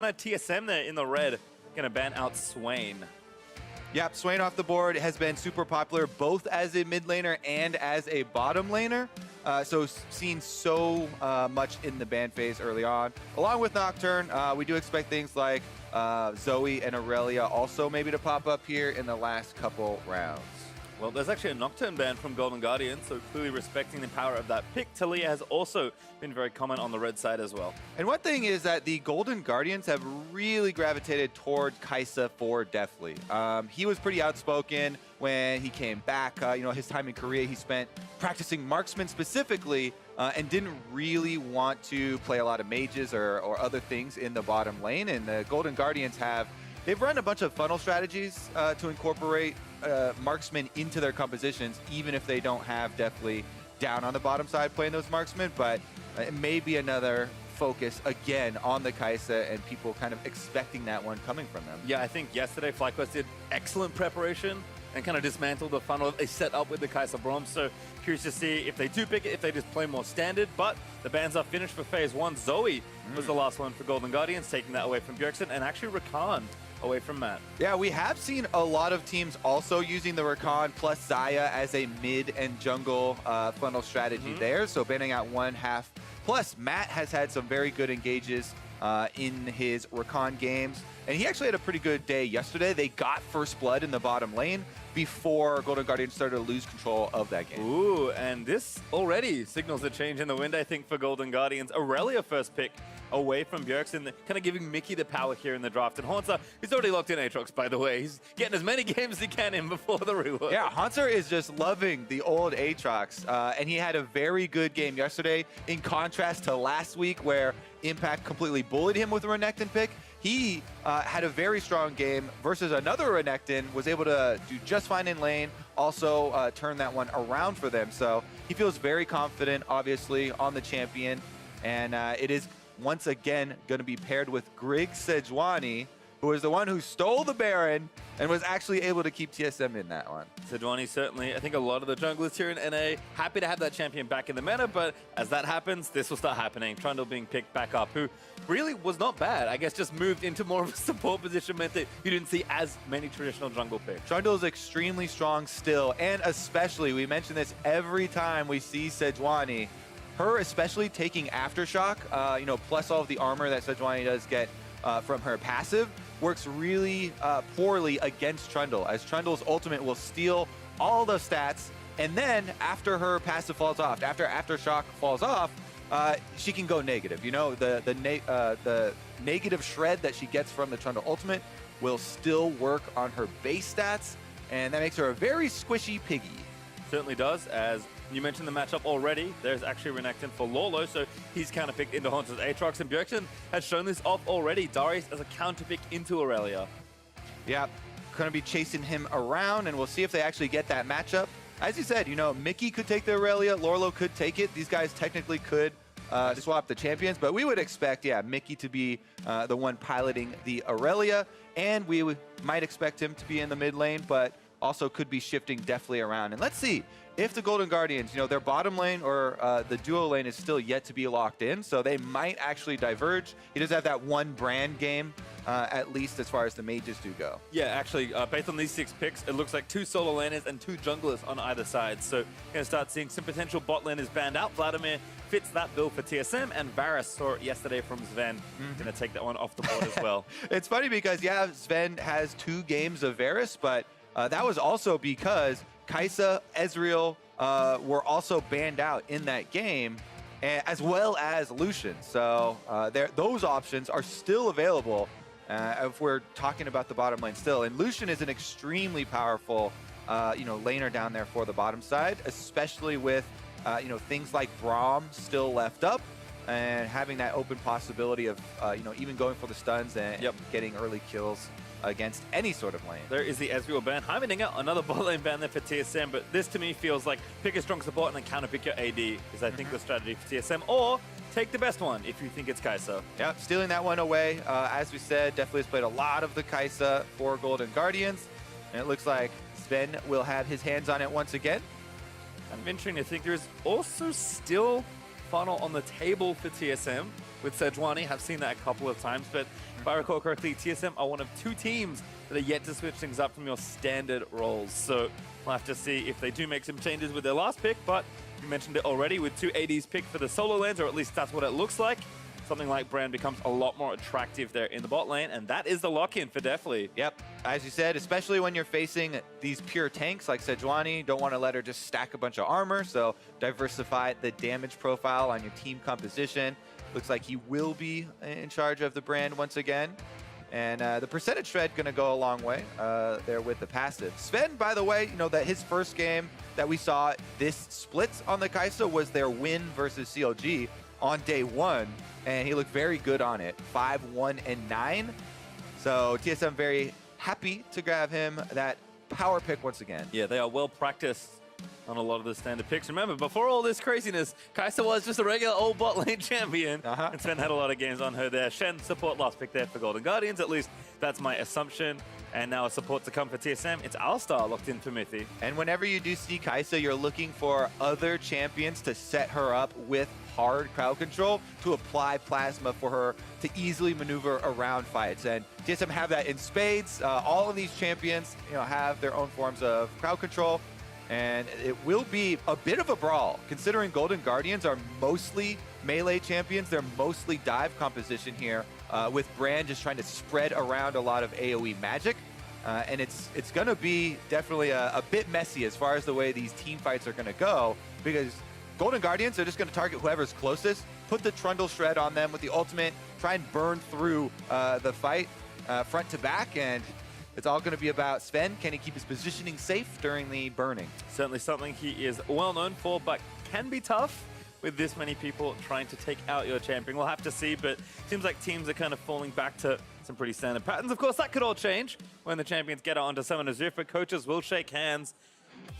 TSM there in the red, gonna ban out Swain. Yep, Swain off the board has been super popular both as a mid laner and as a bottom laner. So seen so much in the ban phase early on. Along with Nocturne, we do expect things like Zoe and Aurelia also maybe to pop up here in the last couple rounds. Well, there's actually a Nocturne ban from Golden Guardian, so clearly respecting the power of that pick. Talia has also been very common on the red side as well. And one thing is that the Golden Guardians have really gravitated toward Kai'Sa for Deathly. He was pretty outspoken when he came back. His time in Korea, he spent practicing marksman specifically and didn't really want to play a lot of mages or other things in the bottom lane. And the Golden Guardians they've run a bunch of funnel strategies to incorporate marksmen into their compositions, even if they don't have Deathly down on the bottom side playing those marksmen. But it may be another focus again on the Kai'Sa and people kind of expecting that one coming from them. Yeah, I think yesterday FlyQuest did excellent preparation and kind of dismantled the funnel they set up with the Kai'Sa Braum. So curious to see if they do pick it, if they just play more standard. But the bans are finished for phase one. Zoe was the last one for Golden Guardians, taking that away from Bjergsen, and actually Rakan away from Matt. Yeah, we have seen a lot of teams also using the Rakan plus Xayah as a mid and jungle funnel strategy there. So banning out one half. Plus, Matt has had some very good engages in his Rakan games. And he actually had a pretty good day yesterday. They got first blood in the bottom lane before Golden Guardians started to lose control of that game. Ooh, and this already signals a change in the wind, I think, for Golden Guardians. Aurelia first pick away from Bjergsen, kind of giving Mickey the power here in the draft. And Haunter, he's already locked in Aatrox, by the way. He's getting as many games as he can in before the rework. Yeah, Haunter is just loving the old Aatrox. And he had a very good game yesterday, in contrast to last week where Impact completely bullied him with a Renekton pick. He had a very strong game versus another Renekton, was able to do just fine in lane, also turn that one around for them. So he feels very confident, obviously, on the champion. And it is once again going to be paired with Griggs Sejuani, who is the one who stole the Baron and was actually able to keep TSM in that one. Sejuani certainly, I think a lot of the junglers here in NA happy to have that champion back in the meta, but as that happens, this will start happening. Trundle being picked back up, who really was not bad. I guess just moved into more of a support position, meant that you didn't see as many traditional jungle picks. Trundle is extremely strong still, and especially, we mention this every time we see Sejuani, her especially taking Aftershock, plus all of the armor that Sejuani does get from her passive, works really poorly against Trundle, as Trundle's ultimate will steal all the stats, and then after her passive falls off, after Aftershock falls off, she can go negative. The negative shred that she gets from the Trundle ultimate will still work on her base stats, and that makes her a very squishy piggy. Certainly does, as you mentioned the matchup already. There's actually Renekton for Lolo, so he's counterpicked into Haunter's Aatrox, and Bjergsen has shown this off already. Darius as a counterpick into Aurelia. Yeah, going to be chasing him around, and we'll see if they actually get that matchup. As you said, Mickey could take the Aurelia, Lorlo could take it. These guys technically could swap the champions, but we would expect, Mickey to be the one piloting the Aurelia, and we might expect him to be in the mid lane, but also could be shifting deftly around. And let's see if the Golden Guardians, their bottom lane or the duo lane is still yet to be locked in, so they might actually diverge. He does have that one brand game, at least as far as the mages do go. Yeah, actually, based on these 6 picks, it looks like 2 solo laners and 2 junglers on either side. So you're going to start seeing some potential bot laners banned out. Vladimir fits that bill for TSM, and Varus saw it yesterday from Sven. Going to take that one off the board as well. It's funny because, Sven has 2 games of Varus, but that was also because Kai'Sa, Ezreal were also banned out in that game, as well as Lucian. So those options are still available if we're talking about the bottom lane still. And Lucian is an extremely powerful, laner down there for the bottom side, especially with, things like Braum still left up and having that open possibility of, even going for the stuns and getting early kills against any sort of lane. There is the Ezreal ban. Heimening out another bot lane ban there for TSM, but this to me feels like pick a strong support and then counter pick your AD is I think the strategy for TSM, or take the best one if you think it's Kai'Sa. Yep, stealing that one away. As we said, definitely has played a lot of the Kai'Sa for Golden Guardians, and it looks like Sven will have his hands on it once again. I'm venturing to think there's also still funnel on the table for TSM. with Sejuani. Have seen that a couple of times, but if I recall correctly, TSM are one of 2 teams that are yet to switch things up from your standard roles. So we'll have to see if they do make some changes with their last pick, but you mentioned it already with 2 ADs picked for the solo lanes, or at least that's what it looks like. Something like Brand becomes a lot more attractive there in the bot lane, and that is the lock-in for Deathly. Yep, as you said, especially when you're facing these pure tanks like Sejuani, don't want to let her just stack a bunch of armor, so diversify the damage profile on your team composition. Looks like he will be in charge of the Brand once again. And the percentage shred going to go a long way there with the passive. Sven, by the way, you know that his first game that we saw this splits on the Kai'Sa was their win versus CLG on day 1, and he looked very good on it, 5, 1, and 9. So TSM very happy to grab him that power pick once again. Yeah, they are well practiced on a lot of the standard picks. Remember, before all this craziness, Kai'Sa was just a regular old bot lane champion, and Sven had a lot of games on her there. Shen, support last pick there for Golden Guardians, at least that's my assumption. And now a support to come for TSM. It's Alistar locked in for Mithy. And whenever you do see Kai'Sa, you're looking for other champions to set her up with hard crowd control to apply plasma for her to easily maneuver around fights. And TSM have that in spades. All of these champions, you know, have their own forms of crowd control. And it will be a bit of a brawl, considering Golden Guardians are mostly melee champions. They're mostly dive composition here, with Brand just trying to spread around a lot of AoE magic. And it's going to be definitely a bit messy as far as the way these team fights are going to go, because Golden Guardians are just going to target whoever's closest, put the Trundle Shred on them with the ultimate, try and burn through the fight front to back, and it's all going to be about Sven. Can he keep his positioning safe during the burning? Certainly something he is well known for, but can be tough with this many people trying to take out your champion. We'll have to see, but it seems like teams are kind of falling back to some pretty standard patterns. Of course, that could all change when the champions get onto Summoner Zuffa. Coaches will shake hands,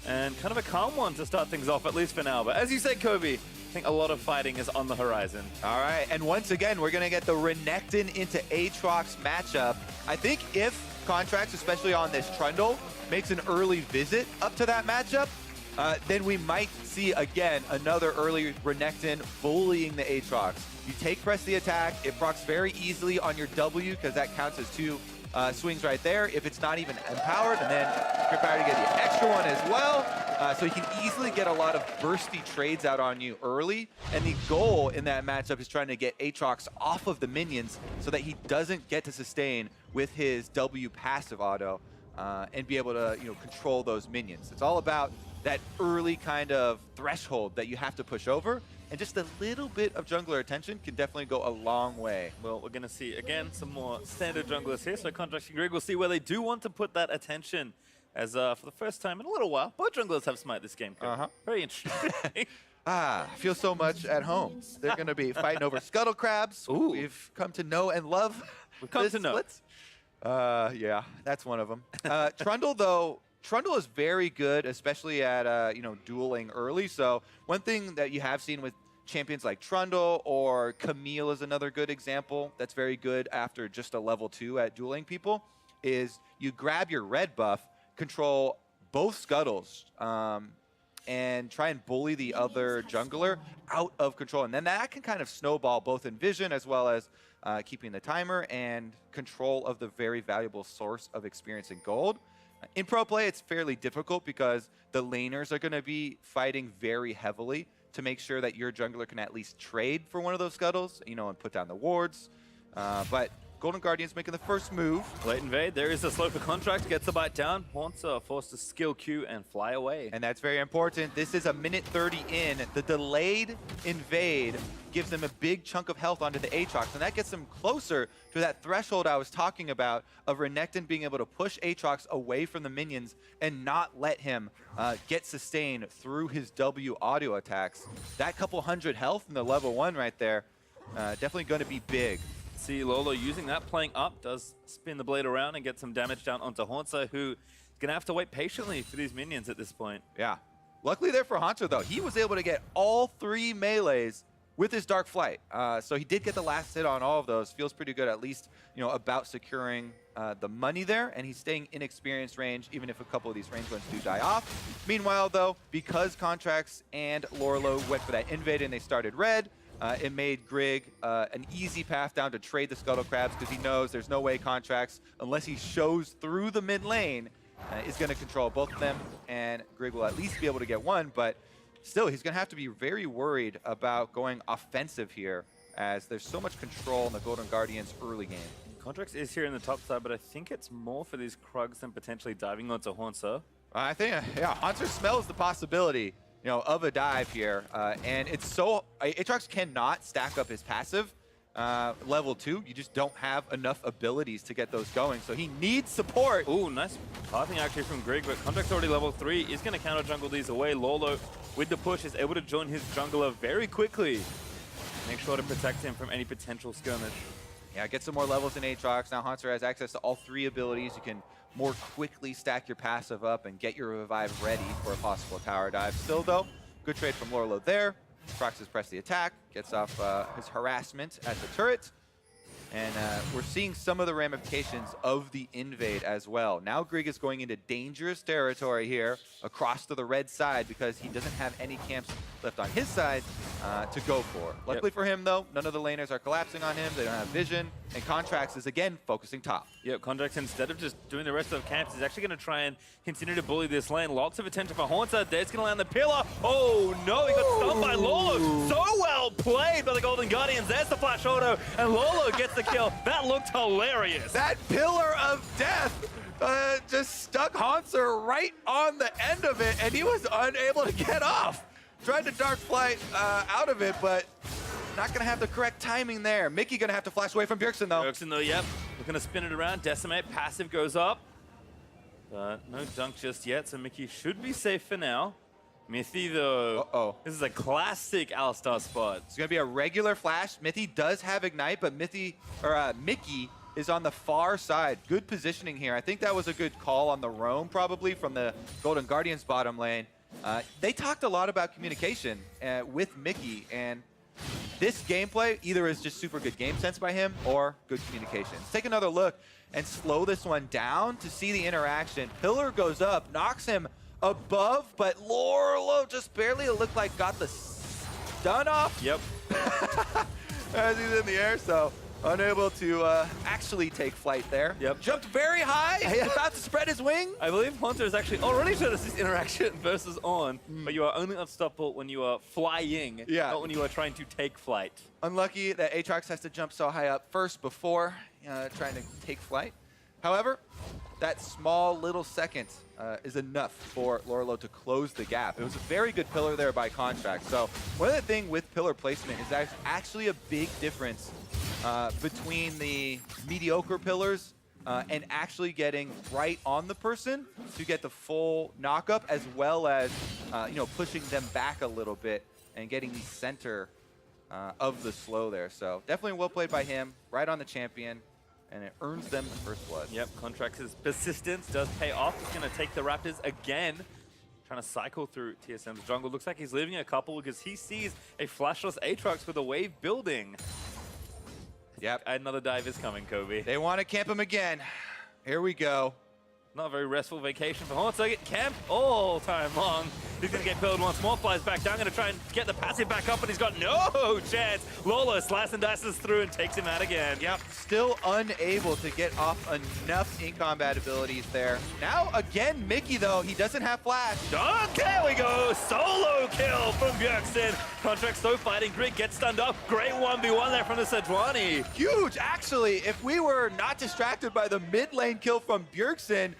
and kind of a calm one to start things off, at least for now. But as you said, Kobe, I think a lot of fighting is on the horizon. All right, and once again, we're going to get the Renekton into Aatrox matchup. I think if Contracts, especially on this Trundle, makes an early visit up to that matchup, then we might see again another early Renekton bullying the Aatrox. You take press the attack, it procs very easily on your W because that counts as 2 swings right there. If it's not even empowered, and then prepare to get the extra one as well. So you can easily get a lot of bursty trades out on you early. And the goal in that matchup is trying to get Aatrox off of the minions so that he doesn't get to sustain with his W passive auto and be able to, you know, control those minions. It's all about that early kind of threshold that you have to push over. And just a little bit of jungler attention can definitely go a long way. Well, we're going to see, again, some more standard junglers here. So Contracting Greg will see where they do want to put that attention. As for the first time in a little while, both junglers have smite this game. Very interesting. I feel so much at home. They're going to be fighting over scuttle crabs. Ooh. We've come to know and love. We've come to know. Yeah, that's one of them. Trundle, though, Trundle is very good, especially at you know, dueling early. So one thing that you have seen with champions like Trundle or Camille is another good example that's very good after just a level 2 at dueling people, is you grab your red buff, control both scuttles, and try and bully the other jungler out of control. And then that can kind of snowball both in vision as well as keeping the timer and control of the very valuable source of experience and gold. In pro play, it's fairly difficult because the laners are going to be fighting very heavily to make sure that your jungler can at least trade for one of those scuttles, you know, and put down the wards. But Golden Guardians making the first move. Late invade, there is a slow for Contract, gets the bite down. Haunts are forced to skill Q and fly away. And that's very important. This is a minute 30 in. The delayed invade gives them a big chunk of health onto the Aatrox, and that gets them closer to that threshold I was talking about of Renekton being able to push Aatrox away from the minions and not let him get sustained through his W audio attacks. That couple hundred health in the level 1 right there, definitely going to be big. See Lolo using that, playing up, does spin the blade around and get some damage down onto Haunter, who is going to have to wait patiently for these minions at this point. Yeah. Luckily there for Haunter, though. He was able to get all 3 melees with his Dark Flight. So he did get the last hit on all of those. Feels pretty good, at least, you know, about securing the money there. And he's staying in experience range, even if a couple of these range ones do die off. Meanwhile, though, because Contracts and Lorlo went for that invade and they started red, it made Grig an easy path down to trade the Scuttle Crabs because he knows there's no way Contracts, unless he shows through the mid lane, is going to control both of them, and Grig will at least be able to get one, but still, he's going to have to be very worried about going offensive here, as there's so much control in the Golden Guardians early game. Contracts is here in the top side, but I think it's more for these Krugs than potentially diving onto Haunter. I think, yeah, Haunter smells the possibility, you know, of a dive here, and it's so Aatrox cannot stack up his passive level 2. You just don't have enough abilities to get those going, so he needs support. Ooh, nice pathing actually from Grig, but Contract's already level 3. Is going to counter jungle these away. Lolo, with the push, is able to join his jungler very quickly. Make sure to protect him from any potential skirmish. Yeah, get some more levels in Aatrox. Now Haunter has access to all 3 abilities. You can more quickly stack your passive up and get your revive ready for a possible tower dive. Still though, good trade from Lorlo there. Proxys press the attack, gets off his harassment at the turret. And we're seeing some of the ramifications of the invade as well. Now Grig is going into dangerous territory here across to the red side because he doesn't have any camps left on his side to go for. Luckily for him though, none of the laners are collapsing on him. They don't have vision. And Contracts is again focusing top. Yep, Contracts, instead of just doing the rest of the camps, is actually going to try and continue to bully this lane. Lots of attention for Haunter. There's going to land the pillar. Oh no, he got stunned by Lolo. So well played by the Golden Guardians. There's the flash auto, and Lolo gets the kill. That looked hilarious. That pillar of death just stuck Haunter right on the end of it, and he was unable to get off. Tried to dark flight out of it, but not going to have the correct timing there. Mickey going to have to flash away from Bjergsen, though. Bjergsen, though, yep. Looking to spin it around. Decimate, passive goes up. But no dunk just yet, so Mickey should be safe for now. Mithy, though, this is a classic Alistar spot. It's going to be a regular flash. Mithy does have Ignite, but Mickey is on the far side. Good positioning here. I think that was a good call on the roam, probably, from the Golden Guardians bottom lane. They talked a lot about communication with Mickey, and this gameplay either is just super good game sense by him or good communication. Let's take another look and slow this one down to see the interaction. Pillar goes up, knocks him above, but Lorlo just barely, it looked like, got the stun off. Yep. As he's in the air, so unable to actually take flight there. Yep. Jumped very high, about to spread his wing. I believe Haunter is actually already showed us this interaction versus on, but you are only unstoppable when you are flying, not when you are trying to take flight. Unlucky that Aatrox has to jump so high up first before trying to take flight. However, that small little second is enough for Lorlo to close the gap. It was a very good pillar there by Contract. So one of the things with pillar placement is there's actually a big difference between the mediocre pillars and actually getting right on the person to get the full knock-up, as well as pushing them back a little bit and getting the center of the slow there. So definitely well played by him, right on the champion, and it earns them the first blood. Yep, Contract's persistence does pay off. He's going to take the Raptors again. Trying to cycle through TSM's jungle. Looks like he's leaving a couple because he sees a flashless Aatrox with a wave building. Yep. Another dive is coming, Kobe. They want to camp him again. Here we go. Not a very restful vacation for Haunter. Get camped all time long. He's going to get pilled once more, flies back down, going to try and get the passive back up, but he's got no chance. Lolo slice and dices through and takes him out again. Yep, still unable to get off enough in-combat abilities there. Now, again, Mickey, though, he doesn't have flash. There we go. Solo kill from Bjergsen. Contract so fighting. Grig gets stunned up. Great 1v1 there from the Sejuani. Huge, actually. If we were not distracted by the mid lane kill from Bjergsen,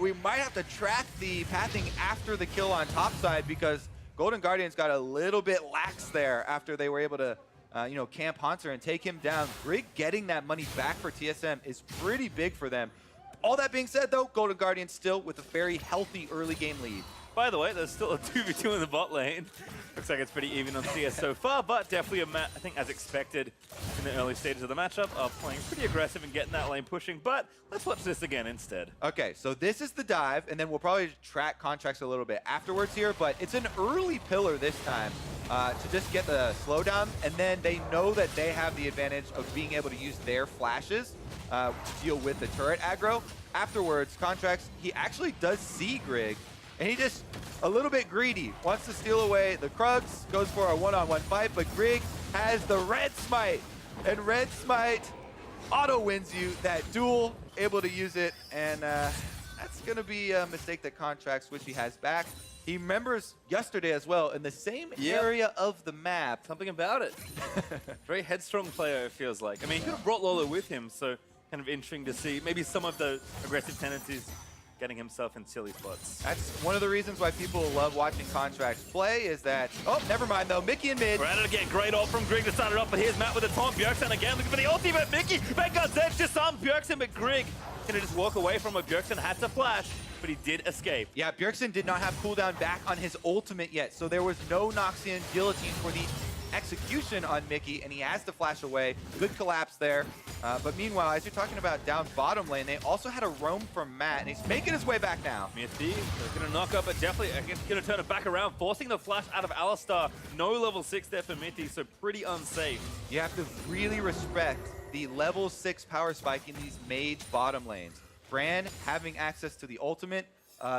we might have to track the pathing after the kill on top side, because Golden Guardians got a little bit lax there after they were able to camp Haunter and take him down. Grig getting that money back for TSM is pretty big for them. All that being said, though, Golden Guardians still with a very healthy early game lead. By the way, there's still a 2v2 in the bot lane. Looks like it's pretty even on CS so far, but definitely I think as expected in the early stages of the matchup of playing pretty aggressive and getting that lane pushing. But let's watch this again instead. Okay, so this is the dive, and then we'll probably track Contracts a little bit afterwards here, but it's an early pillar this time to just get the slowdown, and then they know that they have the advantage of being able to use their flashes to deal with the turret aggro. Afterwards, Contracts, he actually does see Grig, and he just a little bit greedy, wants to steal away the Krugs, goes for a one-on-one fight, but Grig has the red smite, and red smite auto wins you that duel, able to use it, and that's going to be a mistake that Contract Switchy has back. He remembers yesterday as well in the same area of the map. Something about it. Very headstrong player, it feels like. I mean, he could have brought Lolo with him, so kind of interesting to see maybe some of the aggressive tendencies getting himself in silly spots. That's one of the reasons why people love watching Contracts play is that, oh, never mind though, Mickey in mid. We're at it again, great ult from Grig to start it off, but here's Matt with a taunt. Bjergsen again looking for the ultimate. Mickey, Vanguard's edge just on Bjergsen, but Grig gonna just walk away from it. Bjergsen had to flash, but he did escape. Yeah, Bjergsen did not have cooldown back on his ultimate yet, so there was no Noxian guillotine for the execution on Mickey, and he has to flash away. Good collapse there. But meanwhile, as you're talking about down bottom lane, they also had a roam from Matt, and he's making his way back now. Mithy, they're gonna knock up, but definitely gonna turn it back around, forcing the flash out of Alistar. No level 6 there for Mithy, so pretty unsafe. You have to really respect the level 6 power spike in these mage bottom lanes. Bran having access to the ultimate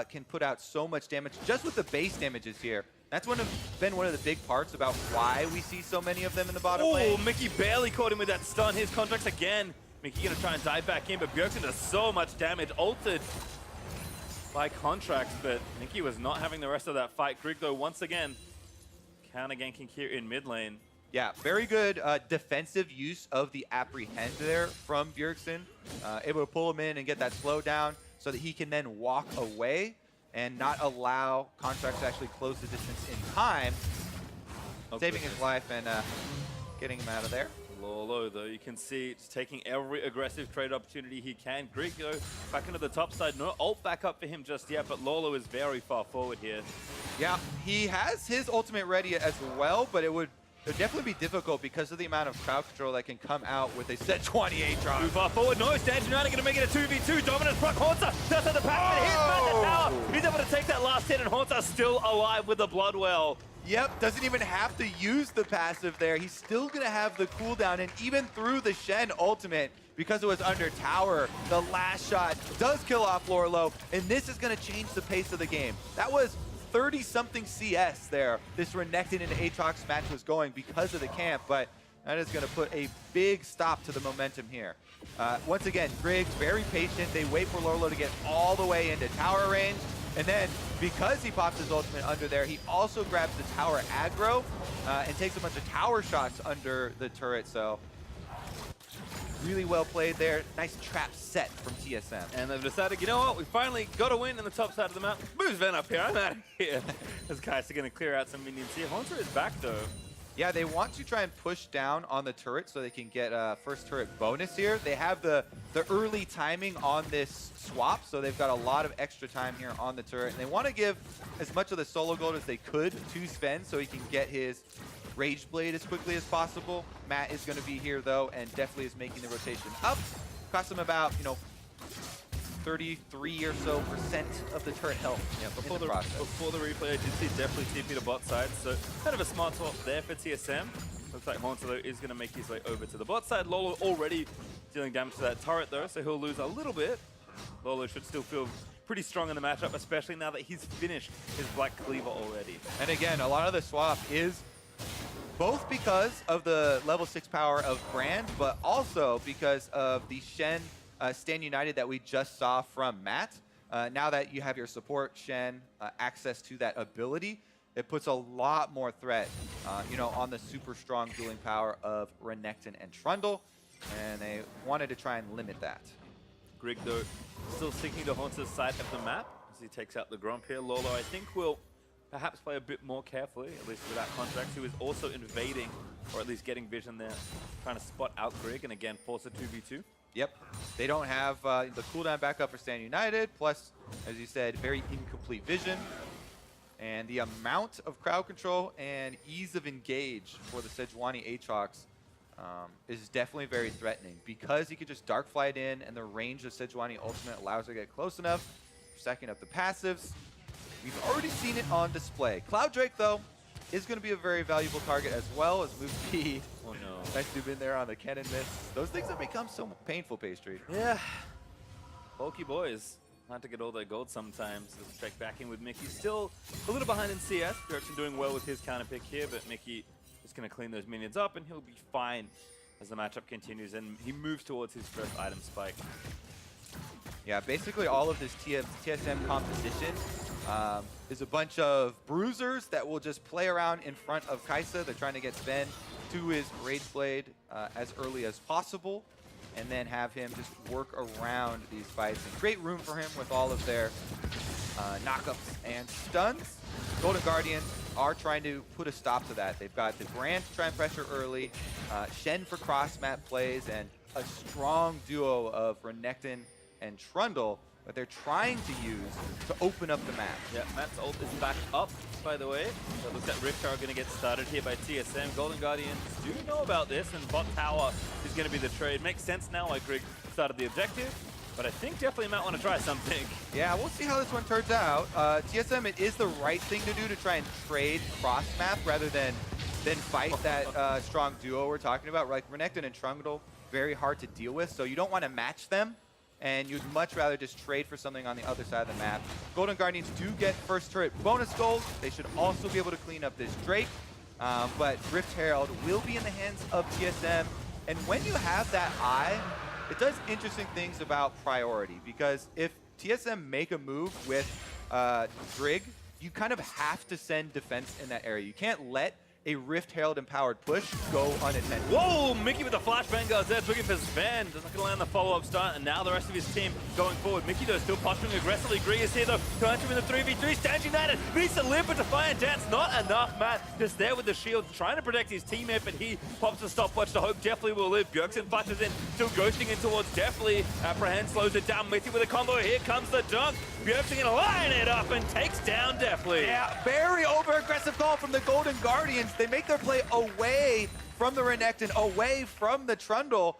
can put out so much damage just with the base damages here. That's been one of the big parts about why we see so many of them in the bottom lane. Oh, Mickey barely caught him with that stun. His Contracts again. Mickey gonna try and dive back in, but Bjergsen does so much damage. Ulted by Contracts, but Mickey was not having the rest of that fight. Grig, though, once again, counter ganking here in mid lane. Yeah, very good defensive use of the apprehend there from Bjergsen. Able to pull him in and get that slow down so that he can then walk away and not allow Contracts to actually close the distance in time, saving his life and getting him out of there. Lolo, though, you can see just taking every aggressive trade opportunity he can. Grig, though, back into the top side. No ult back up for him just yet, but Lolo is very far forward here. Yeah, he has his ultimate ready as well, but it would definitely be difficult because of the amount of crowd control that can come out with a set 28 drop. Too far forward, no, Stand United gonna make it a 2v2. Dominance proc Haunter, that's at the pack, but here's Matt the tower. He's able to take that last hit, and Haunter still alive with the Bloodwell. Yep, doesn't even have to use the passive there. He's still gonna have the cooldown, and even through the Shen ultimate, because it was under tower, the last shot does kill off Lorlo, and this is gonna change the pace of the game. That was 30-something CS there. This Renekton and Aatrox match was going because of the camp, but that is going to put a big stop to the momentum here. Once again, Griggs very patient. They wait for Lorlo to get all the way into tower range, and then because he pops his ultimate under there, he also grabs the tower aggro and takes a bunch of tower shots under the turret. So really well played there. Nice trap set from TSM. And they've decided, you know what, we finally got a win on the top side of the map. Moves Ven up here, I'm out of here. As Kai'Sa going to clear out some minions here. Haunter is back though. Yeah, they want to try and push down on the turret so they can get a first turret bonus here. They have the early timing on this swap, so they've got a lot of extra time here on the turret. And they want to give as much of the solo gold as they could to Sven so he can get his Rage Blade as quickly as possible. Matt is going to be here though, and definitely is making the rotation up. Cost him about, 33 or so % of the turret health. Yeah, before the replay, I did see definitely TP to bot side, so kind of a smart swap there for TSM. Looks like Haunter though is going to make his way over to the bot side. Lolo already dealing damage to that turret though, so he'll lose a little bit. Lolo should still feel pretty strong in the matchup, especially now that he's finished his Black Cleaver already. And again, a lot of the swap is both because of the level 6 power of Brand, but also because of the Shen Stand United that we just saw from Matt. Now that you have your support Shen access to that ability, it puts a lot more threat, on the super strong dueling power of Renekton and Trundle, and they wanted to try and limit that. Grig, though, still sticking to Haunter's side of the map as he takes out the Gromp here. Lolo, I think, will perhaps play a bit more carefully, at least with that Contracts, who is also invading, or at least getting vision there, trying to spot out Grig, and again, force a 2v2. Yep, they don't have the cooldown backup for Stand United, plus, as you said, very incomplete vision. And the amount of crowd control and ease of engage for the Sejuani Aatrox is definitely very threatening, because he could just dark flight in, and the range of Sejuani ultimate allows her to get close enough, stacking up the passives. We've already seen it on display. Cloud Drake, though, is going to be a very valuable target as well as move speed. Oh no. Nice to be in there on the cannon miss. Those things have become so painful, Pastry. Yeah. Bulky boys. Hard to get all their gold sometimes. Let's check back in with Mickey. Still a little behind in CS. Bjergsen doing well with his counter pick here, but Mickey Just going to clean those minions up, and he'll be fine as the matchup continues, and he moves towards his first item spike. Yeah, basically all of this TSM composition is a bunch of bruisers that will just play around in front of Kai'Sa. They're trying to get Sven to his Rage Blade as early as possible, and then have him just work around these fights and create room for him with all of their knockups and stuns. Golden Guardians are trying to put a stop to that. They've got the Brand to try and pressure early, Shen for cross-map plays, and a strong duo of Renekton and Trundle that they're trying to use to open up the map. Yeah, Matt's ult is back up, by the way. So it looks like Rift are going to get started here by TSM. Golden Guardians do know about this, and bot tower is going to be the trade. Makes sense now why Greg started the objective, but I think definitely Matt want to try something. Yeah, we'll see how this one turns out. TSM, it is the right thing to do to try and trade cross-map rather than fight that strong duo we're talking about. Like Renekton and Trundle, very hard to deal with, so you don't want to match them, and you'd much rather just trade for something on the other side of the map. Golden Guardians do get first turret bonus gold. They should also be able to clean up this Drake, but Rift Herald will be in the hands of TSM, and when you have that eye, it does interesting things about priority, because if TSM make a move with Drig, you kind of have to send defense in that area. You can't let a Rift Herald empowered push go unattended. Whoa, Mickey with the flash vanguards there, looking for Sven. Doesn't going to land the follow-up start, and now the rest of his team going forward. Mickey though still posturing aggressively. Greg is here though, trying to win the 3v3, Stand United needs to live, but Defiant Dance not enough. Matt just there with the shield, trying to protect his teammate, but he pops a stopwatch to hope Definitely will live. Bjergsen flashes in, still ghosting in towards Definitely. Apprehend slows it down. Mickey with a combo, here comes the dunk. Bjergsen gonna line it up and takes down Definitely. Yeah, very over-aggressive call from the Golden Guardians. They make their play away from the Renekton, away from the Trundle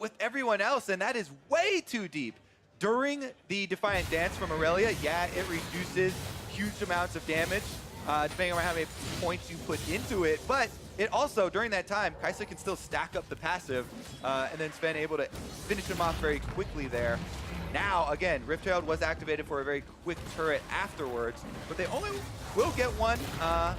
with everyone else, and that is way too deep. During the Defiant Dance from Aurelia, yeah, it reduces huge amounts of damage, depending on how many points you put into it, but it also, during that time, Kai'Sa can still stack up the passive, and then Sven able to finish him off very quickly there. Now, again, Rift Herald was activated for a very quick turret afterwards, but they only will get 1.5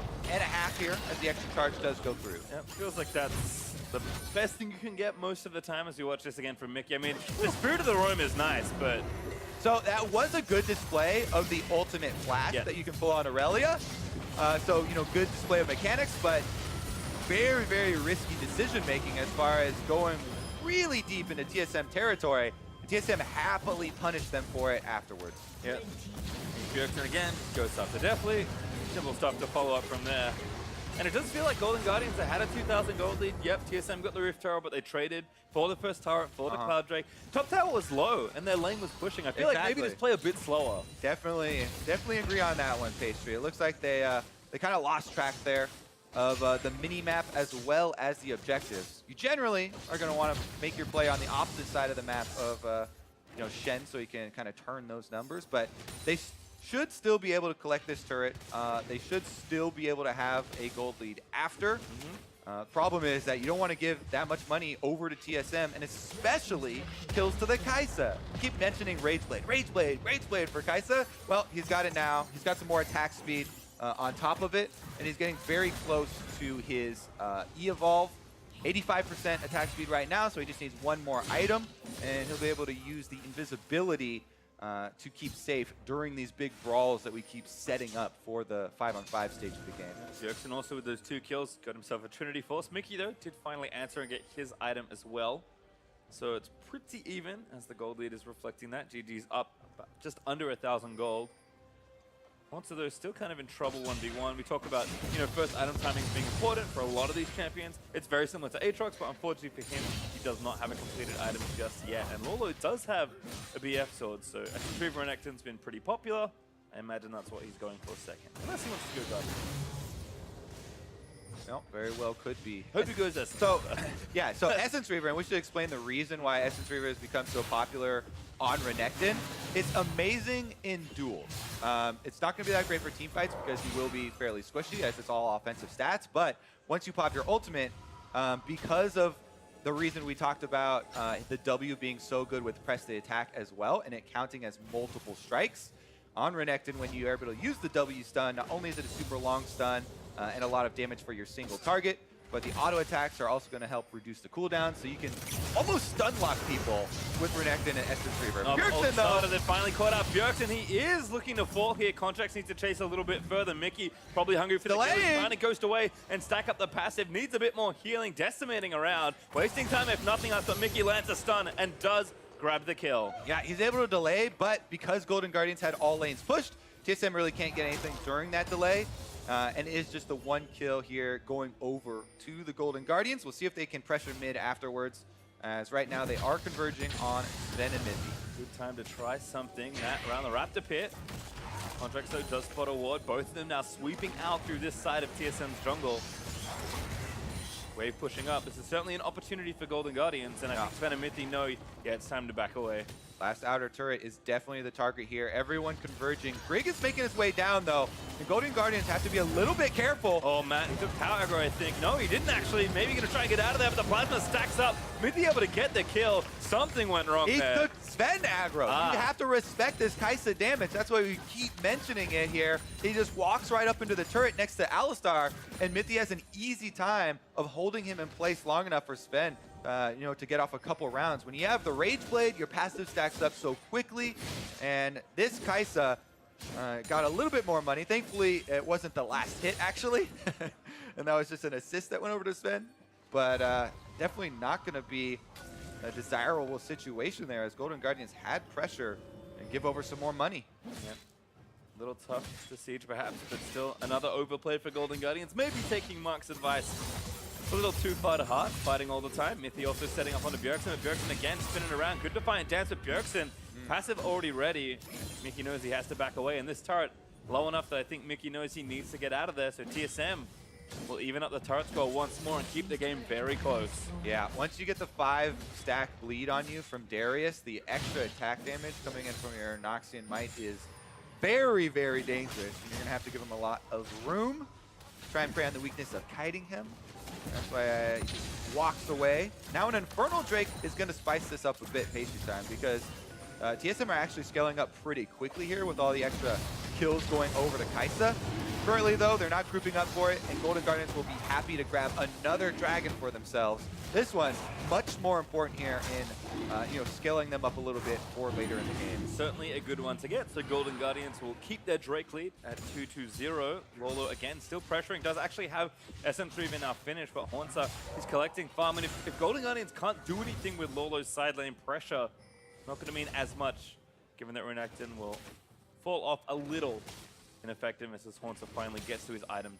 here as the extra charge does go through. Yep, feels like that's the best thing you can get most of the time as you watch this again from Mickey. I mean, the Spirit of the Roam is nice, but... So that was a good display of the ultimate flash that you can pull on Aurelia. So, you know, good display of mechanics, but very, very risky decision-making as far as going really deep into TSM territory. TSM happily punished them for it afterwards. Yep. Bjergsen again goes up to Definitely. Simple stuff to follow up from there. And it does feel like Golden Guardians, they had a 2,000 gold lead. Yep, TSM got the Rift Tower, but they traded for the first turret, for the Cloud Drake. Top tower was low, and their lane was pushing. I feel like maybe just play a bit slower. Definitely agree on that one, Pastry. It looks like they kind of lost track there of the mini-map as well as the objectives. You generally are going to want to make your play on the opposite side of the map of you know, Shen, so you can kind of turn those numbers, but they should still be able to collect this turret. They should still be able to have a gold lead after. Problem is that you don't want to give that much money over to TSM, and especially kills to the Kai'Sa. Keep mentioning Rage Blade, Rage Blade, Rage Blade for Kai'Sa. Well, he's got it now. He's got some more attack speed on top of it, and he's getting very close to his E-Evolve. 85% attack speed right now, so he just needs one more item, and he'll be able to use the invisibility to keep safe during these big brawls that we keep setting up for the 5-on-5 stage of the game. Bjergsen also with those 2 kills got himself a Trinity Force. Mickey though did finally answer and get his item as well. So it's pretty even as the gold lead is reflecting that. GG's up just under 1,000 gold. Monster though still kind of in trouble 1v1. We talk about, you know, first item timing being important for a lot of these champions. It's very similar to Aatrox, but unfortunately for him, he does not have a completed item just yet. And Lolo does have a BF sword, so Retriever Renekton's been pretty popular. I imagine that's what he's going for second. Unless he wants to go Guardian. No, very well could be. Hope he goes Essence. So, yeah, so Essence Reaver, and we should explain the reason why Essence Reaver has become so popular on Renekton. It's amazing in duels. It's not going to be that great for team fights because he will be fairly squishy as it's all offensive stats, but once you pop your ultimate, because of the reason we talked about the W being so good with press the attack as well, and it counting as multiple strikes, on Renekton, when you are able to use the W stun, not only is it a super long stun and a lot of damage for your single target, but the auto attacks are also going to help reduce the cooldown, so you can almost stun lock people with Renekton and Essence Reaver. Bjergsen, though, they finally caught up. Bjergsen, he is looking to fall here. Contracts needs to chase a little bit further. Mickey probably hungry for the kill. Trying to ghost away and stack up the passive. Needs a bit more healing, decimating around. Wasting time if nothing else, but Mickey lands a stun and does grab the kill. Yeah, he's able to delay, but because Golden Guardians had all lanes pushed, TSM really can't get anything during that delay. And it is just the one kill here going over to the Golden Guardians. We'll see if they can pressure mid afterwards, as right now they are converging on Sven and Mithy. Good time to try something. Matt around the Raptor pit. Contracts though does spot a ward. Both of them now sweeping out through this side of TSM's jungle. Wave pushing up. This is certainly an opportunity for Golden Guardians, and I think Sven and Mithy know, yeah, it's time to back away. Last outer turret is definitely the target here. Everyone converging. Grig is making his way down, though. The Golden Guardians have to be a little bit careful. Oh, Matt, he took tower aggro, I think. No, he didn't actually. Maybe going to try and get out of there, but the plasma stacks up. Mithy able to get the kill. Something went wrong there. He took Sven aggro. You have to respect this Kai'Sa damage. That's why we keep mentioning it here. He just walks right up into the turret next to Alistar, and Mithy has an easy time of holding him in place long enough for Sven to get off a couple rounds. When you have the Rage Blade, your passive stacks up so quickly, and this Kai'Sa got a little bit more money. Thankfully, it wasn't the last hit, actually, and that was just an assist that went over to Sven, but definitely not going to be a desirable situation there, as Golden Guardians had pressure and give over some more money. Yep. A little tough to siege, perhaps, but still another overplay for Golden Guardians. Maybe taking Mark's advice a little too far to heart, fighting all the time. Mithy also setting up onto Bjergsen, but Bjergsen again spinning around. Good defiant dance with Bjergsen. Passive already ready. Mickey knows he has to back away, and this turret low enough that I think Mickey knows he needs to get out of there, so TSM will even up the turret score once more and keep the game very close. Yeah, once you get the 5-stack bleed on you from Darius, the extra attack damage coming in from your Noxian Might is very, very dangerous. And you're going to have to give him a lot of room. Try and prey on the weakness of kiting him. That's why he just walks away. Now an Infernal Drake is going to spice this up a bit, pastry time, because TSM are actually scaling up pretty quickly here with all the extra kills going over to Kai'Sa. Currently, though, they're not grouping up for it, and Golden Guardians will be happy to grab another dragon for themselves. This one, much more important here in scaling them up a little bit for later in the game. Certainly a good one to get. So Golden Guardians will keep their Drake lead at 2-2-0. Lolo, again, still pressuring. Does actually have SM3 now finished, but Haunter is collecting farm. And if Golden Guardians can't do anything with Lolo's side lane pressure, not going to mean as much, given that Renekton will fall off a little in effectiveness as Haunter finally gets to his item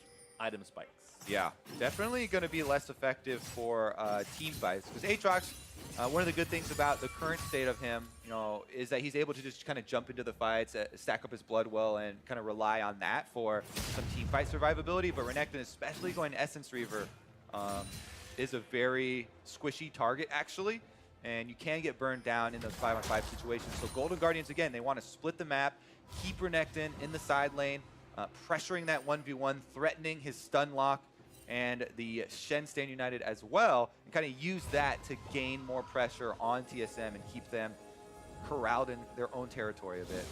spikes. Yeah, definitely going to be less effective for team fights, because Aatrox, one of the good things about the current state of him, is that he's able to just kind of jump into the fights, stack up his blood well, and kind of rely on that for some team fight survivability. But Renekton, especially going to Essence Reaver, is a very squishy target, actually, and you can get burned down in those 5-on-5 situations. So Golden Guardians, again, they want to split the map, keep Renekton in the side lane, pressuring that 1v1, threatening his stun lock, and the Shen stand united as well, and kind of use that to gain more pressure on TSM and keep them corralled in their own territory a bit.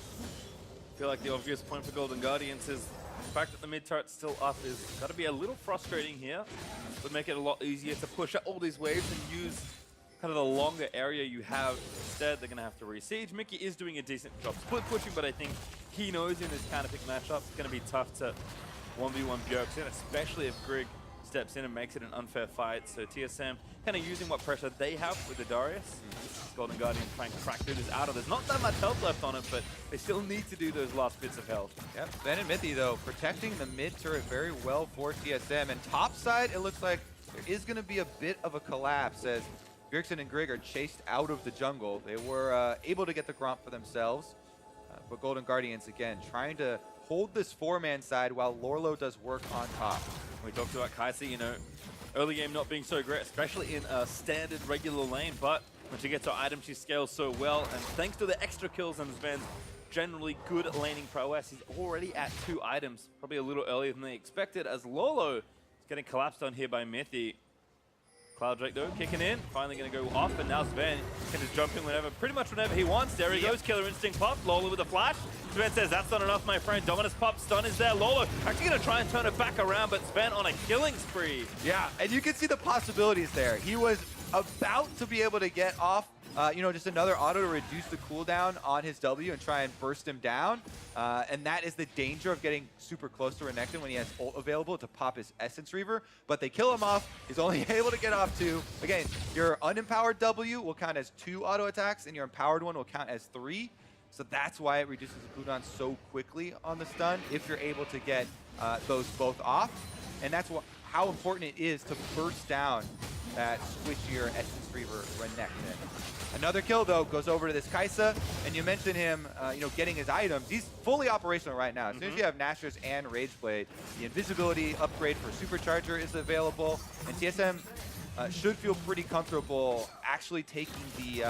I feel like the obvious point for Golden Guardians is the fact that the mid turret's still up is got to be a little frustrating here. Would make it a lot easier to push out all these waves and use kind of the longer area you have. Instead, they're going to have to re-siege. Mickey is doing a decent job split pushing, but I think he knows in this counter pick matchup it's going to be tough to 1v1 Bjergsen, especially if Grig steps in and makes it an unfair fight. So TSM kind of using what pressure they have with the Darius. Golden Guardian trying to crack through this outer. There's not that much health left on it, but they still need to do those last bits of health. Yep, Sven and Mithy, though, protecting the mid turret very well for TSM. And top side, it looks like there is going to be a bit of a collapse as Bjergsen and Grig are chased out of the jungle. They were able to get the Gromp for themselves, but Golden Guardians, again, trying to hold this 4-man side while Lorlo does work on top. We talked about Kai'Sa, early game not being so great, especially in a standard regular lane, but when she gets her item, she scales so well, and thanks to the extra kills and Sven's generally good laning prowess, he's already at 2 items, probably a little earlier than they expected, as Lolo is getting collapsed on here by Mithy. Cloud Drake though, kicking in, finally going to go off, and now Sven can just jump in pretty much whenever he wants. There he goes, Killer Instinct pop, Lola with a flash. Sven says, that's not enough, my friend. Dominus pop, stun is there. Lola actually going to try and turn it back around, but Sven on a killing spree. Yeah, and you can see the possibilities there. He was about to be able to get off just another auto to reduce the cooldown on his W and try and burst him down. And that is the danger of getting super close to Renekton when he has ult available to pop his Essence Reaver. But they kill him off. He's only able to get off 2. Again, your unempowered W will count as 2 auto attacks, and your empowered one will count as 3. So that's why it reduces the cooldown so quickly on the stun if you're able to get those both off. And that's how important it is to burst down that switchier Essence Reaver Renekton. Another kill, though, goes over to this Kai'Sa, and you mentioned him, getting his items. He's fully operational right now. As soon as you have Nashor's and Rageblade, the invisibility upgrade for Supercharger is available, and TSM should feel pretty comfortable actually taking the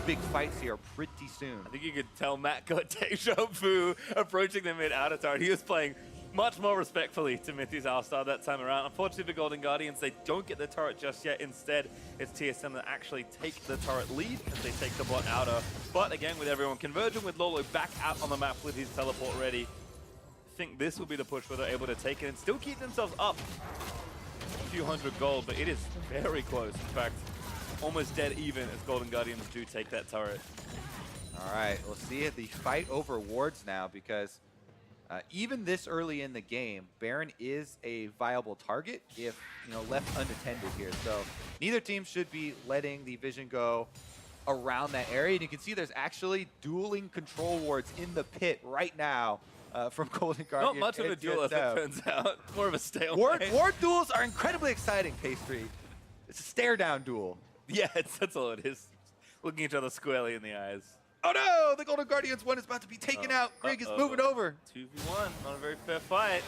big fights here pretty soon. I think you could tell Matt got deja vu approaching the mid-outer turret. He was playing much more respectfully to Mithy's Alistar that time around. Unfortunately for Golden Guardians, they don't get the turret just yet. Instead, it's TSM that actually take the turret lead as they take the bot outer. But again, with everyone converging, with Lolo back out on the map with his teleport ready, I think this will be the push where they're able to take it and still keep themselves up a few hundred gold, but it is very close. In fact, almost dead even as Golden Guardians do take that turret. All right, we'll see the fight over wards now, because even this early in the game, Baron is a viable target if left unattended here. So neither team should be letting the vision go around that area. And you can see there's actually dueling control wards in the pit right now from Golden Guardian. Not much of a duel as it turns out. More of a stalemate. Ward duels are incredibly exciting, Pastry. It's a stare down duel. Yeah, that's all it is. Looking each other squarely in the eyes. Oh no! The Golden Guardians one is about to be taken out. Greg is moving over. 2v1, not a very fair fight.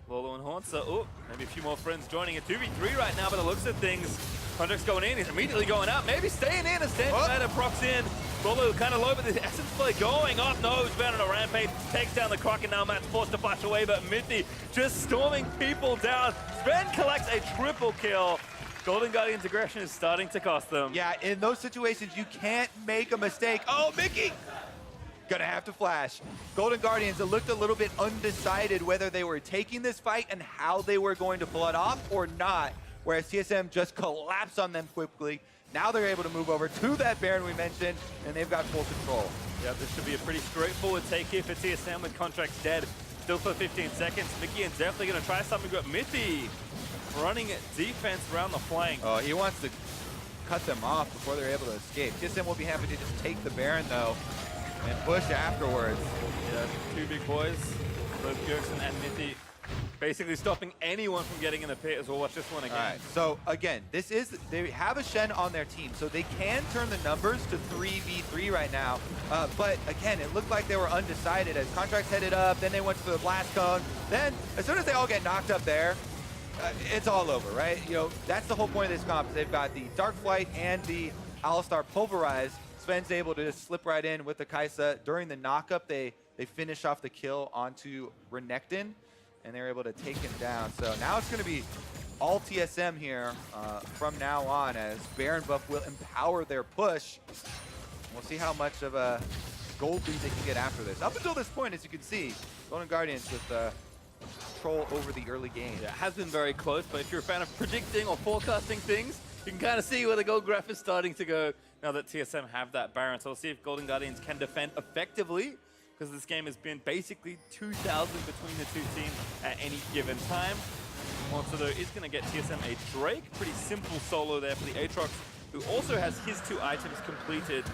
Lolo and Haunsa, maybe a few more friends joining it. 2v3 right now, by the looks of things. Contract's going in, he's immediately going out. Maybe staying in as Stanford procs in. Lolo kind of low, but the Essence play going off. No, he's been on a rampage. Takes down the Croc, and now Matt's forced to flash away, but Mithy just storming people down. Sven collects a triple kill. Golden Guardian's aggression is starting to cost them. Yeah, in those situations, you can't make a mistake. Oh, Mickey! Gonna have to flash. Golden Guardians, it looked a little bit undecided whether they were taking this fight and how they were going to pull it off or not, whereas TSM just collapsed on them quickly. Now they're able to move over to that Baron we mentioned, and they've got full control. Yeah, this should be a pretty straightforward take here for TSM with contracts dead. Still for 15 seconds. Mickey and definitely gonna try something, but Mithy running defense around the flank. Oh, he wants to cut them off before they're able to escape. TSM will be happy to just take the Baron, though, and push afterwards. Yeah, two big boys, both Bjergsen and Mithy, basically stopping anyone from getting in the pit as well. Watch this one again. All right, so again, they have a Shen on their team, so they can turn the numbers to 3v3 right now. But again, it looked like they were undecided as contracts headed up, then they went for the blast cone. Then, as soon as they all get knocked up there, it's all over, right? That's the whole point of this comp. They've got the Dark Flight and the Alistar Pulverized. Sven's able to just slip right in with the Kai'Sa. During the knockup, they finish off the kill onto Renekton, and they're able to take him down. So now it's going to be all TSM here from now on, as Baron buff will empower their push. We'll see how much of a gold lead they can get after this. Up until this point, as you can see, Golden Guardians with control over the early game. Yeah, it has been very close, but if you're a fan of predicting or forecasting things, you can kind of see where the gold graph is starting to go now that TSM have that Baron. So we'll see if Golden Guardians can defend effectively, because this game has been basically 2,000 between the two teams at any given time. Monster, though, is going to get TSM a Drake. Pretty simple solo there for the Aatrox, who also has his 2 items completed.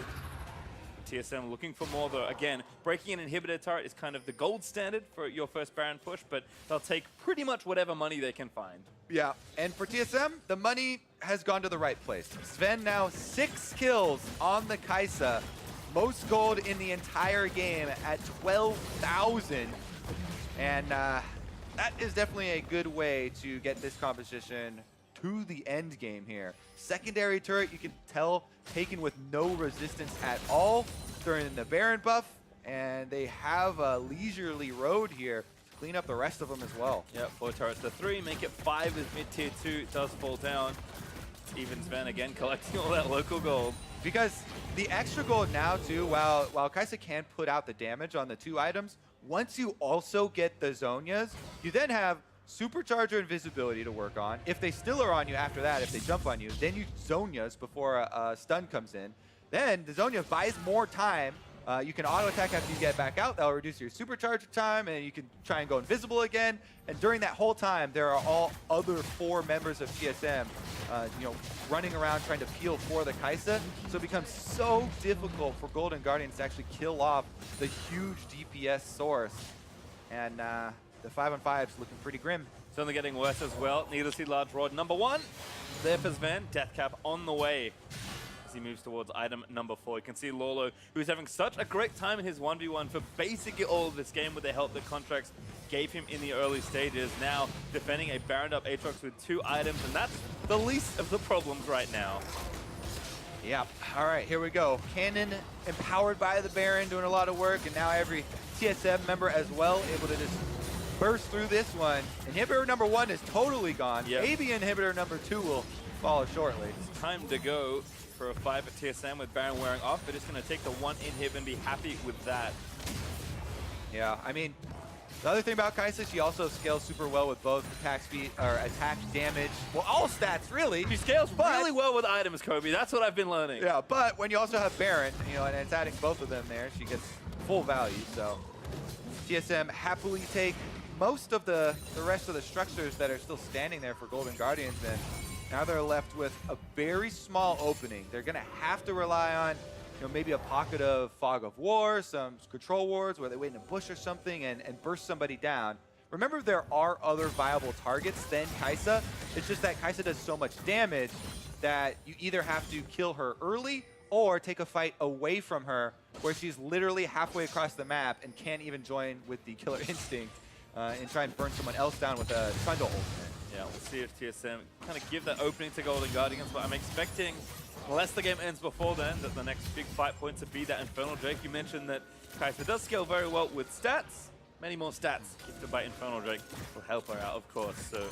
TSM looking for more, though. Again, breaking an inhibitor turret is kind of the gold standard for your first Baron push, but they'll take pretty much whatever money they can find. Yeah, and for TSM, the money has gone to the right place. Sven now 6 kills on the Kai'Sa. Most gold in the entire game at 12,000. And that is definitely a good way to get this competition to the end game here. Secondary turret, you can tell, taken with no resistance at all during the Baron buff, and they have a leisurely road here to clean up the rest of them as well. Yep, 4 turrets to 3, make it 5 with mid-tier 2. It does fall down. even Sven again collecting all that local gold. Because the extra gold now too, while Kaisa can put out the damage on the 2 items, once you also get the Zhonyas, you then have Supercharger Invisibility to work on. If they still are on you after that, if they jump on you, then you Zhonyas before a stun comes in. Then the Zhonya buys more time. You can auto attack after you get back out. That'll reduce your supercharger time, and you can try and go invisible again. And during that whole time, there are all other 4 members of TSM, running around trying to peel for the Kaisa. So it becomes so difficult for Golden Guardians to actually kill off the huge DPS source. And the 5-on-5 is looking pretty grim. It's only getting worse as well. Need to see large rod number 1. There for Sven. Death cap on the way. He moves towards item number 4. You can see Lolo, who's having such a great time in his 1v1 for basically all of this game with the help that Contracts gave him in the early stages. Now defending a Baroned up Aatrox with 2 items, and that's the least of the problems right now. Yeah, all right, here we go. Cannon empowered by the Baron, doing a lot of work, and now every TSM member as well able to just burst through this one. Inhibitor number 1 is totally gone. Yep. Maybe inhibitor number 2 will follow shortly. It's time to go for a 5 at TSM with Baron wearing off, but it's going to take the 1 inhib and be happy with that. Yeah, I mean, the other thing about Kaisa, she also scales super well with both attack speed, or attack damage. Well, all stats, really. She scales really well with items, Kobe. That's what I've been learning. Yeah, but when you also have Baron, and it's adding both of them there, she gets full value. So TSM happily take most of the rest of the structures that are still standing there for Golden Guardians, and now they're left with a very small opening. They're going to have to rely on, maybe a pocket of Fog of War, some control wards where they wait in a bush or something and burst somebody down. Remember, there are other viable targets than Kaisa. It's just that Kaisa does so much damage that you either have to kill her early or take a fight away from her where she's literally halfway across the map and can't even join with the Killer Instinct and try and burn someone else down with a Trundle ultimate. Yeah, we'll see if TSM kind of give that opening to Golden Guardians, but I'm expecting, unless the game ends before then, that the next big fight point to be that Infernal Drake. You mentioned that Kaisa does scale very well with stats. Many more stats gifted by Infernal Drake will help her out, of course. So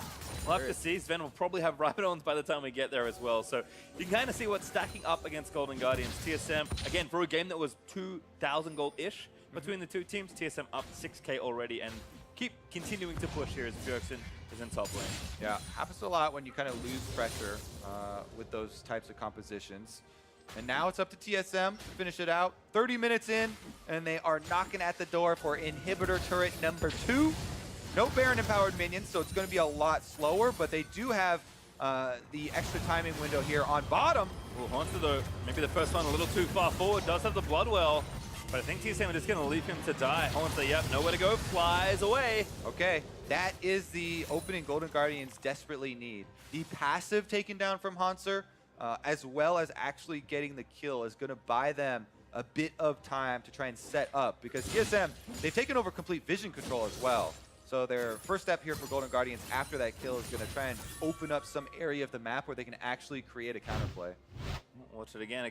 we'll have to see. Sven will probably have Rhydons by the time we get there as well. So you can kind of see what's stacking up against Golden Guardians. TSM, again, for a game that was 2,000 gold-ish between the 2 teams, TSM up 6K already and keep continuing to push here as Bjergsen is in top lane. Yeah, happens a lot when you kind of lose pressure with those types of compositions. And now it's up to TSM to finish it out. 30 minutes in, and they are knocking at the door for inhibitor turret number 2. No Baron-empowered minions, so it's going to be a lot slower, but they do have the extra timing window here on bottom. Well, Haunter, though, maybe the first one a little too far forward, does have the Bloodwell. But I think TSM are just going to leave him to die. Haunter, yep, nowhere to go, flies away. Okay, that is the opening Golden Guardians desperately need. The passive taken down from Haunter, as well as actually getting the kill, is going to buy them a bit of time to try and set up. Because TSM, they've taken over complete vision control as well. So their first step here for Golden Guardians after that kill is going to try and open up some area of the map where they can actually create a counterplay. Watch it again.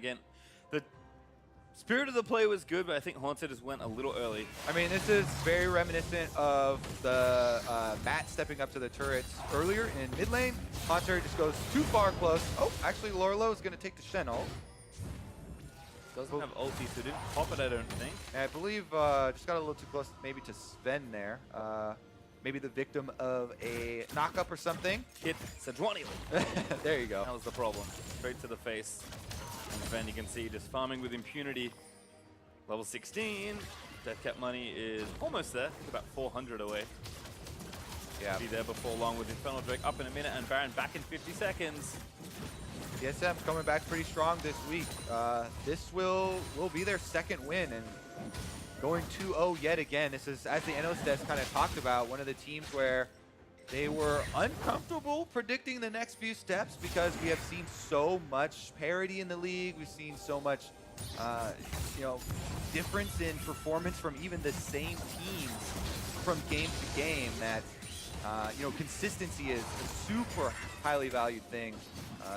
The spirit of the play was good, but I think Haunter just went a little early. I mean, this is very reminiscent of the Matt stepping up to the turrets earlier in mid lane. Haunter just goes too far close. Oh, actually, Lorlo is going to take the Shen ult. Doesn't have ulti, so didn't pop it, I don't think. And I believe just got a little too close maybe to Sven there. Maybe the victim of a knock-up or something. Hit Sejuani. There you go. That was the problem. Straight to the face. And Sven, you can see, just farming with impunity. Level 16. Death cap money is almost there. About 400 away. Yeah. Be there before long with Infernal Drake up in a minute and Baron back in 50 seconds. TSM coming back pretty strong this week. This will be their second win and going 2-0 yet again. This is, as the NOSDES kind of talked about, one of the teams where they were uncomfortable predicting the next few steps because we have seen so much parity in the league. We've seen so much, difference in performance from even the same teams from game to game that, consistency is a super highly valued thing.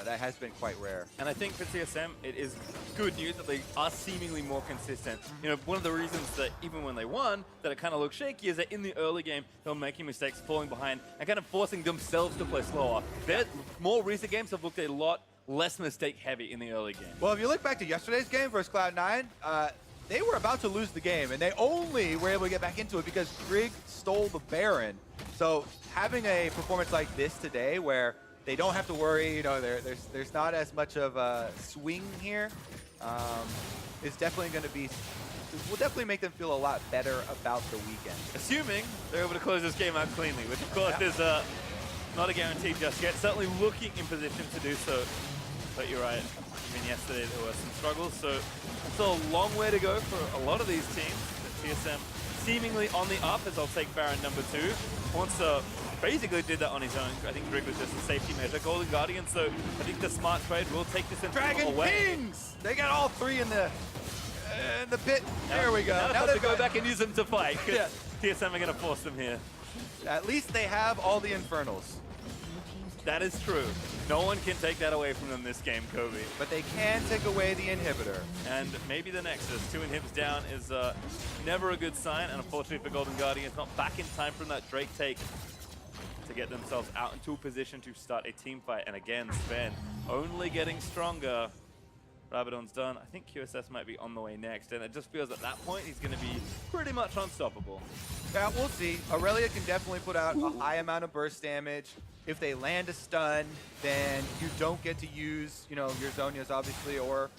That has been quite rare. And I think for TSM, it is good news that they are seemingly more consistent. One of the reasons that even when they won, that it kind of looked shaky is that in the early game, they were making mistakes, falling behind, and kind of forcing themselves to play slower. Their more recent games have looked a lot less mistake heavy in the early game. Well, if you look back to yesterday's game versus Cloud9, they were about to lose the game, and they only were able to get back into it because Grig stole the Baron. So having a performance like this today where they don't have to worry, you know, there's not as much of a swing here, is definitely going to be, will definitely make them feel a lot better about the weekend. Assuming they're able to close this game out cleanly, which of course is not a guarantee just yet. Certainly looking in position to do so, but you're right. I mean, yesterday there were some struggles, so it's a long way to go for a lot of these teams. The TSM seemingly on the up as I'll take Baron number 2. Ponsa basically did that on his own. I think Grig was just a safety measure. Golden Guardian, so I think the smart trade will take this Dragon away. Kings! They got all 3 in the pit. There we go. Now they go back and use them to fight, because TSM are going to force them here. At least they have all the Infernals. That is true. No one can take that away from them this game, Kobe. But they can take away the inhibitor. And maybe the Nexus. 2 inhibs down is never a good sign, and unfortunately for Golden Guardians, not back in time from that Drake take to get themselves out into a position to start a team fight. And again, Sven only getting stronger. Rabadon's done. I think QSS might be on the way next, and it just feels at that point he's going to be pretty much unstoppable. Yeah, we'll see. Aurelia can definitely put out a high amount of burst damage. If they land a stun, then you don't get to use, you know, your Zhonya's obviously, or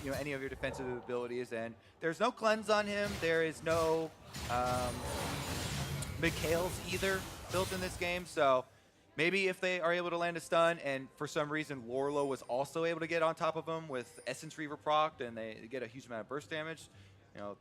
you know, any of your defensive abilities. And there's no cleanse on him. There is no Mikhail's either built in this game. So maybe if they are able to land a stun, and for some reason Lorlo was also able to get on top of him with Essence Reaver procced, and they get a huge amount of burst damage. You know,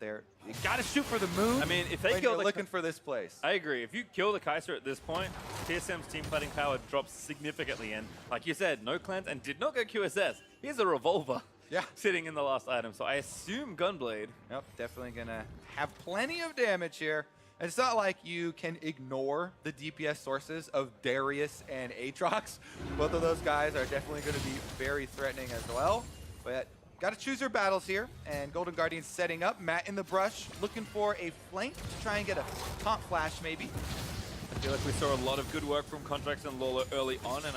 you gotta shoot for the moon. I mean, if they kill looking for this place. I agree. If you kill the Kaiser at this point, TSM's team fighting power drops significantly. And like you said, no cleanse and did not go QSS. Here's a revolver. Yeah. Sitting in the last item. So I assume Gunblade. Yep, definitely gonna have plenty of damage here. And it's not like you can ignore the DPS sources of Darius and Aatrox. Both of those guys are definitely going to be very threatening as well. But got to choose your battles here. And Golden Guardians setting up. Matt in the brush, looking for a flank to try and get a taunt flash maybe. I feel like we saw a lot of good work from Contracts and Lola early on, and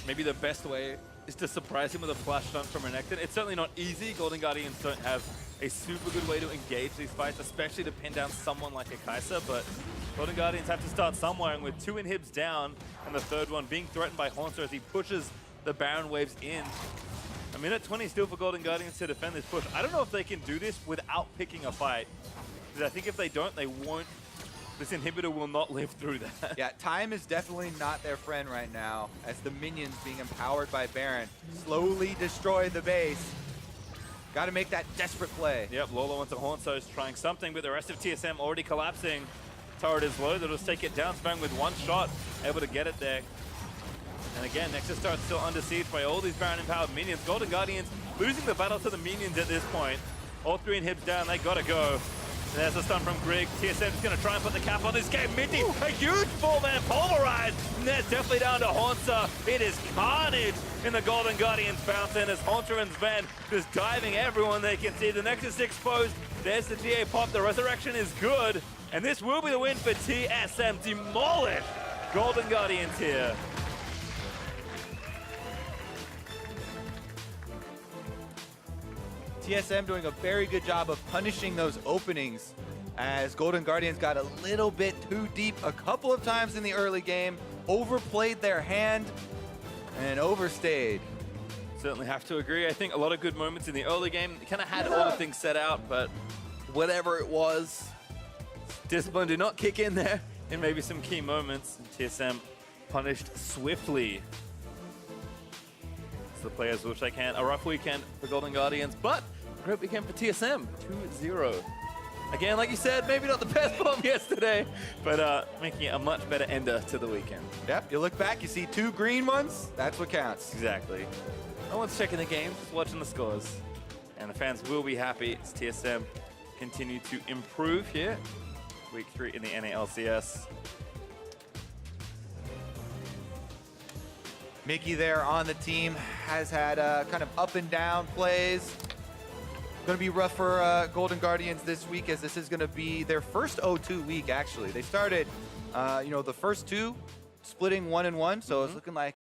maybe the best way is to surprise him with a flash stunt from Renekton. It's certainly not easy. Golden Guardians don't have a super good way to engage these fights, especially to pin down someone like a Kai'Sa, but Golden Guardians have to start somewhere, and with 2 inhibs down, and the third one being threatened by Haunter as he pushes the Baron waves in. A minute 20 still for Golden Guardians to defend this push. I don't know if they can do this without picking a fight, because I think if they don't, they won't. This inhibitor will not live through that. Yeah, time is definitely not their friend right now, as the minions being empowered by Baron slowly destroy the base. Got to make that desperate play. Yep, Lola wants to haunt, so he's trying something, but the rest of TSM already collapsing. Turret is low, they'll just take it down. Spang with 1 shot, able to get it there. And again, Nexus starts still under siege by all these Baron empowered minions. Golden Guardians losing the battle to the minions at this point. All 3 inhibs down, they gotta go. And there's a stun from Grig. TSM's gonna try and put the cap on this game. Minty, a huge ball there, pulverized. And that's definitely down to Haunter. It is carnage in the Golden Guardians fountain as Haunter and Sven just diving everyone they can see. The Nexus exposed. There's the GA pop. The resurrection is good. And this will be the win for TSM. Demolish Golden Guardians here. TSM doing a very good job of punishing those openings, as Golden Guardians got a little bit too deep a couple of times in the early game, overplayed their hand, and overstayed. Certainly have to agree. I think a lot of good moments in the early game. Kind of had all the things set out, but whatever it was, discipline did not kick in there in maybe some key moments. TSM punished swiftly. The players will shake hand. A rough weekend for Golden Guardians, but a great weekend for TSM. 2-0. Again, like you said, maybe not the best bomb yesterday, but making it a much better ender to the weekend. Yep, you look back, you see 2 green ones, that's what counts. Exactly. No one's checking the game, just watching the scores. And the fans will be happy as TSM continue to improve here. Week 3 in the NA/LCS. Mickey there on the team has had kind of up and down plays. Going to be rough for Golden Guardians this week, as this is going to be their first 0-2 week, actually. They started, you know, the first 2 splitting 1-1, so it's looking like